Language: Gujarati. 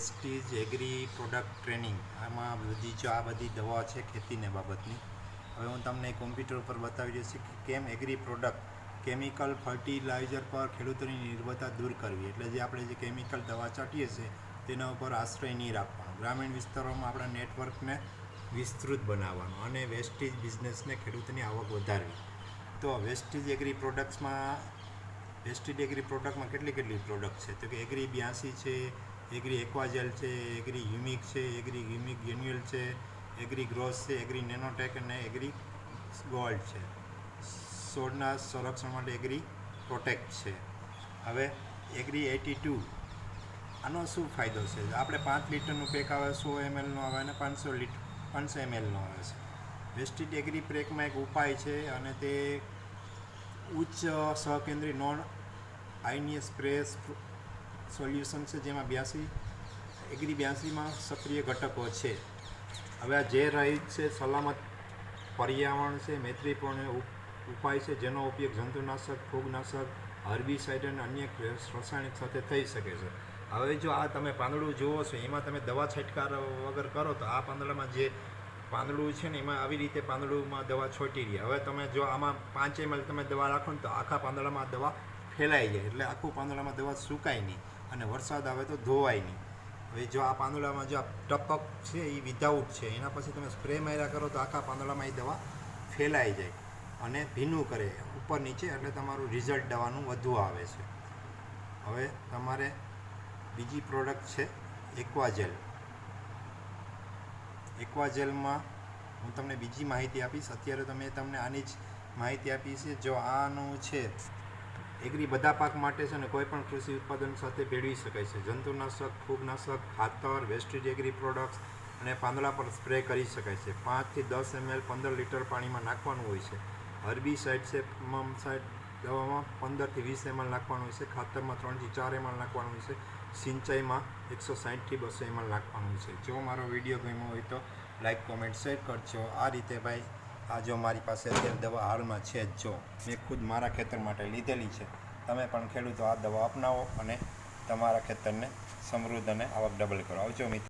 વેસ્ટીજ એગ્રી પ્રોડક્ટ ટ્રેનિંગ આમાં બધી જો આ બધી દવા છે ખેતીને બાબતની. હવે હું તમને કોમ્પ્યુટર ઉપર બતાવી રહ્યો છું કે કેમ એગ્રી પ્રોડક્ટ કેમિકલ ફર્ટિલાઇઝર પર ખેડૂતોની નિર્ભરતા દૂર કરવી. એટલે જે આપણે જે કેમિકલ દવા છાંટીએ છીએ તેના ઉપર આશ્રય નહીં રાખવાનો. ગ્રામીણ વિસ્તારોમાં આપણા નેટવર્કને વિસ્તૃત બનાવવાનું અને વેસ્ટીજ બિઝનેસને ખેડૂતની આવક વધારવી. તો વેસ્ટીજ એગ્રી પ્રોડક્ટ્સમાં કેટલી પ્રોડક્ટ છે? તો કે એગ્રી 82 છે, એગ્રી એક્વાજેલ છે, એગ્રી હ્યુમિક છે, એગ્રી હ્યુમિક ગ્રેન્યુઅલ છે, એગ્રી ગ્રોસ છે, એગ્રી નેનોટેક અને એગ્રી ગોલ્ડ છે. છોડના સંરક્ષણ માટે એગ્રી પ્રોટેક્ટ છે. હવે એગ્રી 82 આનો શું ફાયદો છે? આપણે 5 લીટરનું પેક આવે, 100 mlનો આવે અને 500 mlનો આવે છે. વેસ્ટીજ એગ્રી પેકમાં એક ઉપાય છે અને તે ઉચ્ચ સહકેન્દ્રી નોન આયનીય સ્પ્રે સોલ્યુશન છે, જેમાં 82માં સક્રિય ઘટકો છે. હવે આ જે રહિત છે, સલામત પર્યાવરણ છે, મૈત્રીપૂર્ણ ઉપાય છે, જેનો ઉપયોગ જંતુનાશક, ફૂગનાશક, હર્બિસાઇડ અને અન્ય રાસાયણિક સાથે થઈ શકે છે. હવે જો આ તમે પાંદડું જુઓ છો, એમાં તમે દવા છંટકાવ વગર કરો તો આ પાંદડામાં જે પાંદડું છે ને એમાં આવી રીતે પાંદડુંમાં દવા છોટી રહી. હવે તમે જો આમાં 5 ml તમે દવા રાખો ને તો આખા પાંદડામાં દવા ફેલાઈ જાય, એટલે આખું પાંદડામાં દવા સુકાય નહીં અને વરસાદ આવે તો ધોવાય નહીં. હવે જો આ પાંદડામાં જો આ ટપક છે એ વિધાઉટ છે, એના પછી તમે સ્પ્રે માર્યા કરો તો આખા પાંદડામાં એ દવા ફેલાઈ જાય અને ભીનું કરે ઉપર નીચે, એટલે તમારું રિઝલ્ટ દવાનું વધુ આવે છે. હવે તમારે બીજી પ્રોડક્ટ છે એક્વાજેલ. એક્વાજેલમાં હું તમને બીજી માહિતી આપીશ. અત્યારે તમને આની જ માહિતી આપી છે. જો આનું છે એગ્રી બધા પાક માટે છે ને કોઈ પણ કૃષિ ઉત્પાદન સાથે ભેળવી શકાય છે. જંતુનાશક, ફૂગનાશક, ખાતર, વેસ્ટીજ એગ્રી પ્રોડક્ટ્સ અને પાંદડા પર સ્પ્રે કરી શકાય છે. 5 થી 10 ml 15 લીટર પાણીમાં નાખવાનું હોય છે. હર્બિસાઇડ છે, મમસાઇડ દવામાં 15 થી 20 ml નાખવાનું હોય છે. ખાતરમાં 3 થી 4 ml નાખવાનું હોય છે. સિંચાઈમાં 160 થી 200 ml નાખવાનું છે. જો મારો વિડીયો ગમ્યો હોય તો લાઈક, કોમેન્ટ, શેર કરજો. આ રીતે ભાઈ આ જો મારી પાસે અત્યારે દવા હાલમાં છે જ, જો મેં ખુદ મારા ખેતર માટે લીધેલી છે. તમે પણ ખેડૂતો આ દવા અપનાવો અને તમારા ખેતરને સમૃદ્ધ અને આવક ડબલ કરો. આવજો મિત્રો.